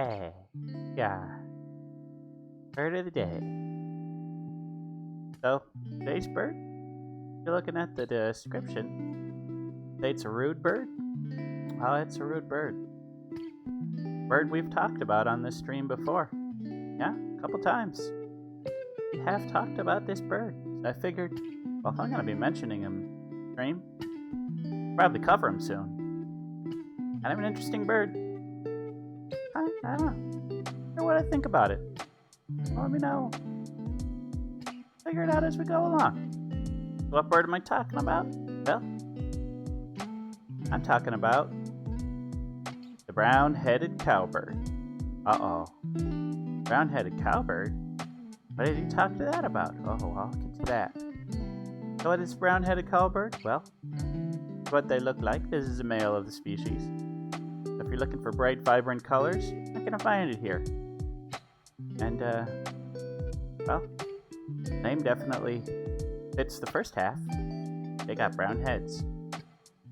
Okay. Yeah. Bird of the day. So, today's bird, you're looking at the description. Say it's a rude bird? Oh, it's a rude bird. Bird we've talked about on this stream before. Yeah, a couple times. We have talked about this bird. So I figured, well, if I'm going to be mentioning him stream, probably cover him soon. Kind of an interesting bird. I don't know what I think about it. Let me know. Figure it out as we go along. What bird am I talking about? Well, I'm talking about the brown-headed cowbird. Uh-oh. Brown-headed cowbird? What did he talk to that about? Oh, I'll get to that. So what is brown-headed cowbird? Well, what they look like. This is a male of the species. So if you're looking for bright, vibrant colors, you're not gonna find it here. And, well, name definitely fits the first half. They got brown heads.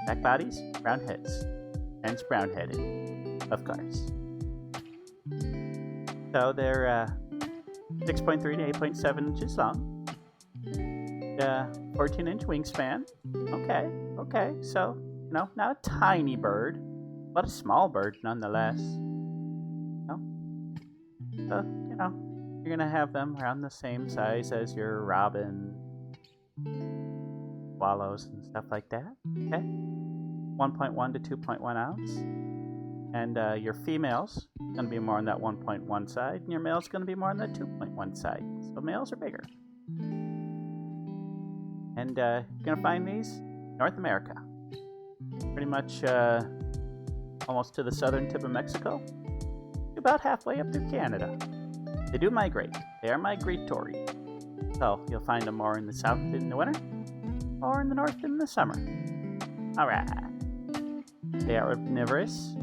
Black bodies, brown heads. Hence brown-headed, of course. So they're 6.3 to 8.7 inches long. 14-inch wingspan. Okay. So, not a tiny bird, but a small bird nonetheless. So, you're gonna have them around the same size as your robin, swallows, and stuff like that. Okay, 1.1 to 2.1 ounce, and your females gonna be more on that 1.1 side, and your male's gonna be more on that 2.1 side. So males are bigger, and you're gonna find these North America, pretty much almost to the southern tip of Mexico, about halfway up through Canada. They do migrate. They are migratory. So you'll find them more in the south in the winter, or in the north in the summer. Alright. They are omnivorous.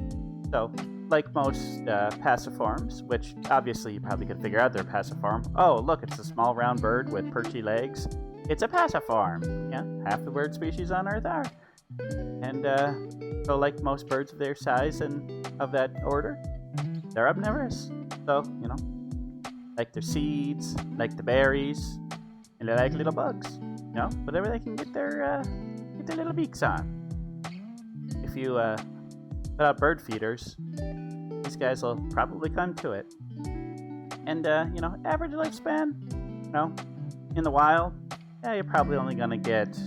So, like most passiforms, which obviously you probably could figure out they're passiform. Oh, look, it's a small round bird with perchy legs. It's a passiform. Yeah, half the bird species on Earth are. And so like most birds of their size and of that order, they're omnivorous. So, like their seeds, like the berries, and they like little bugs. Whatever they can get their little beaks on. If you put out bird feeders, these guys will probably come to it. And average lifespan, in the wild, yeah, you're probably only gonna get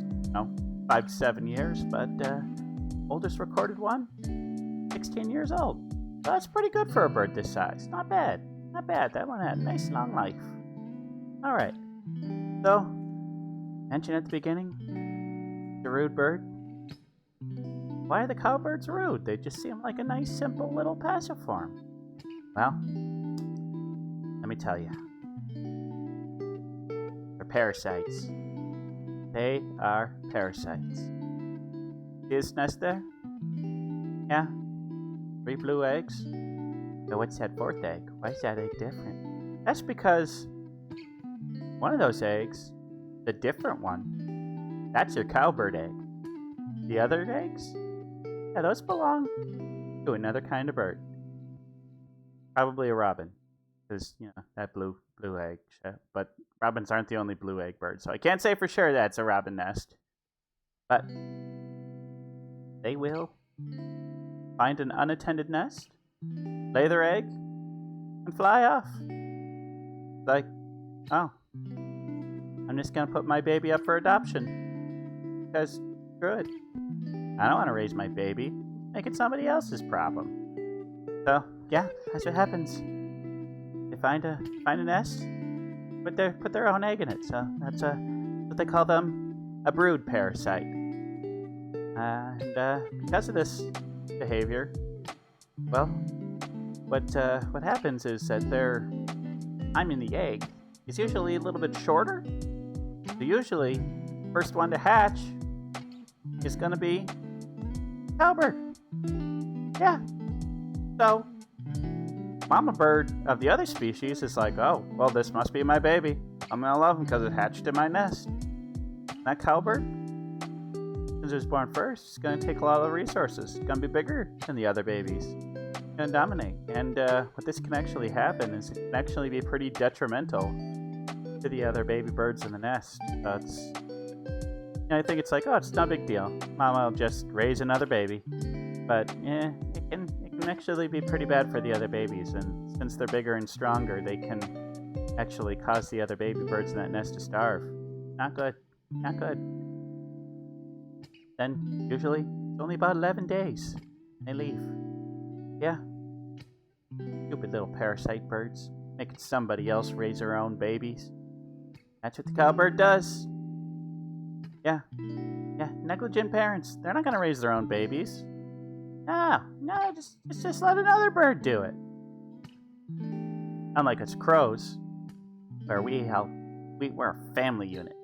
5 to 7 years, but oldest recorded one, 16 years old. So that's pretty good for a bird this size. Not bad. That one had a nice long life. Alright. So, mentioned at the beginning, the rude bird. Why are the cowbirds rude? They just seem like a nice, simple little passiform. Well, let me tell you. They're parasites. They are parasites. See this nest there? Yeah. 3 blue eggs. So what's that 4th egg? Why is that egg different? That's because one of those eggs, the different one, that's your cowbird egg. The other eggs, yeah, those belong to another kind of bird. Probably a robin, because that blue egg. But robins aren't the only blue egg bird, so I can't say for sure that's a robin nest. But they will find an unattended nest, lay their egg, and fly off. Like, oh, I'm just gonna put my baby up for adoption. Because, screw it. I don't want to raise my baby. Make it somebody else's problem. So, yeah, that's what happens. They find a nest, put their own egg in it. So that's what they call them, a brood parasite. And because of this behavior, well, what happens is that their time in the egg is usually a little bit shorter. So usually, first one to hatch is going to be cowbird. Yeah. So, mama bird of the other species is like, oh, well, this must be my baby. I'm going to love him because it hatched in my nest. That cowbird, since it was born first, it's going to take a lot of resources. It's going to be bigger than the other babies. going to dominate. And what this can actually happen is it can actually be pretty detrimental to the other baby birds in the nest. I think it's like, oh, it's no big deal. Mama will just raise another baby. But yeah, it can actually be pretty bad for the other babies. And since they're bigger and stronger, they can actually cause the other baby birds in that nest to starve. Not good. Not good. Then usually it's only about 11 days. They leave. Yeah. Stupid little parasite birds. Making somebody else raise their own babies. That's what the cowbird does. Yeah. Yeah, negligent parents. They're not going to raise their own babies. No, just let another bird do it. Unlike us crows, where we're a family unit.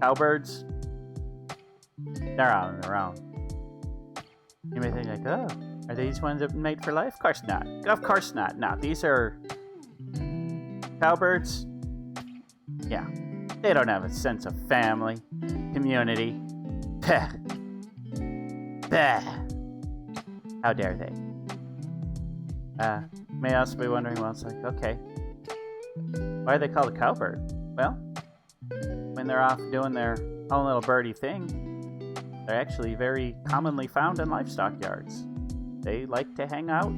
Cowbirds, they're out on their own. You may think like, oh, are these ones that made for life? Of course not. Of course not. No, these are cowbirds. Yeah, they don't have a sense of family, community. Pah. Bah. How dare they? May also be wondering, well, it's like, okay, why are they called a cowbird? Well, when they're off doing their own little birdie thing, they're actually very commonly found in livestock yards. They like to hang out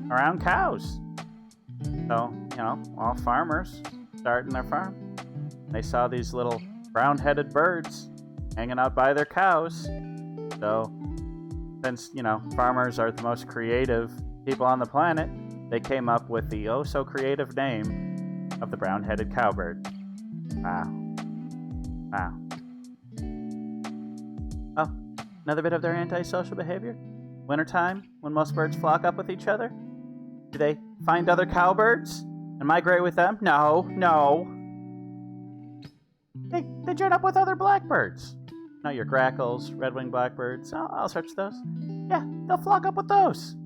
around cows. So, all farmers starting their farm, they saw these little brown-headed birds hanging out by their cows. So, since, farmers are the most creative people on the planet, they came up with the oh-so-creative name of the brown-headed cowbird. Wow. Oh, another bit of their antisocial behavior? Wintertime, when most birds flock up with each other? Do they find other cowbirds and migrate with them? No. They join up with other blackbirds. Your grackles, red-winged blackbirds, all sorts of those. Yeah, they'll flock up with those.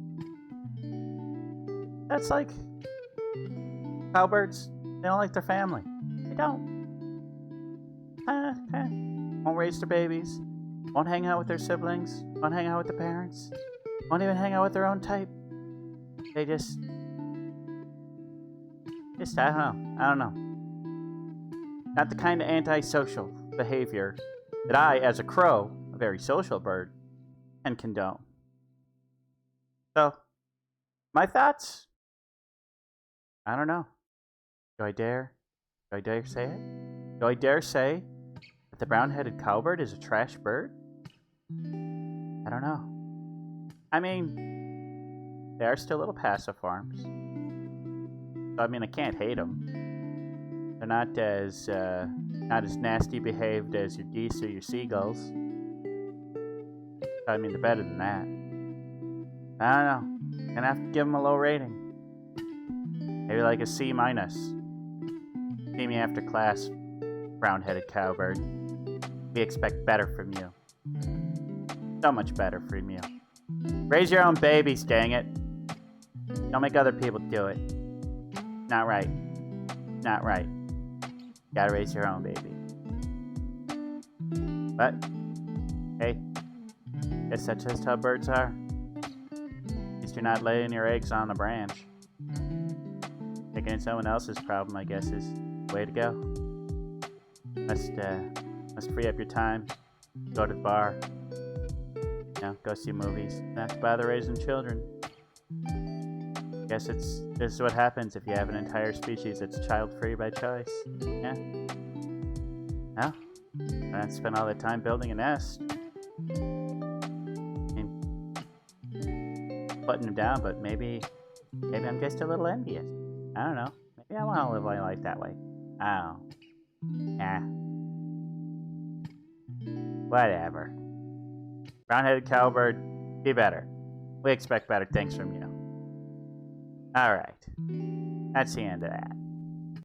That's like cowbirds. They don't like their family. They don't. Won't raise their babies. Won't hang out with their siblings. Won't hang out with the parents. Won't even hang out with their own type. They just I don't know. Not the kind of antisocial behavior that I, as a crow, a very social bird, can condone. So, my thoughts? I don't know. Do I dare say it? Do I dare say that the brown-headed cowbird is a trash bird? I don't know. I mean, they are still little passiforms. So, I can't hate them. They're not as nasty behaved as your geese or your seagulls. They're better than that. I don't know. Gonna have to give them a low rating. Maybe like a C-. See me after class, brown-headed cowbird. We expect better from you. So much better from you. Raise your own babies, dang it. Don't make other people do it. Not right. Not right. Gotta raise your own baby. But, hey, guess that's just how birds are. At least you're not laying your eggs on the branch. Thinking it's someone else's problem, I guess, is the way to go. Must free up your time. Go to the bar. Go see movies. Not to bother raising children. Guess this is what happens if you have an entire species that's child-free by choice. Yeah. No? I don't spend all that time building a nest. Putting them down, but maybe I'm just a little envious. I don't know. Maybe I want to live my life that way. Oh. Yeah. Whatever. Brown-headed cowbird, be better. We expect better things from you. Alright. That's the end of that.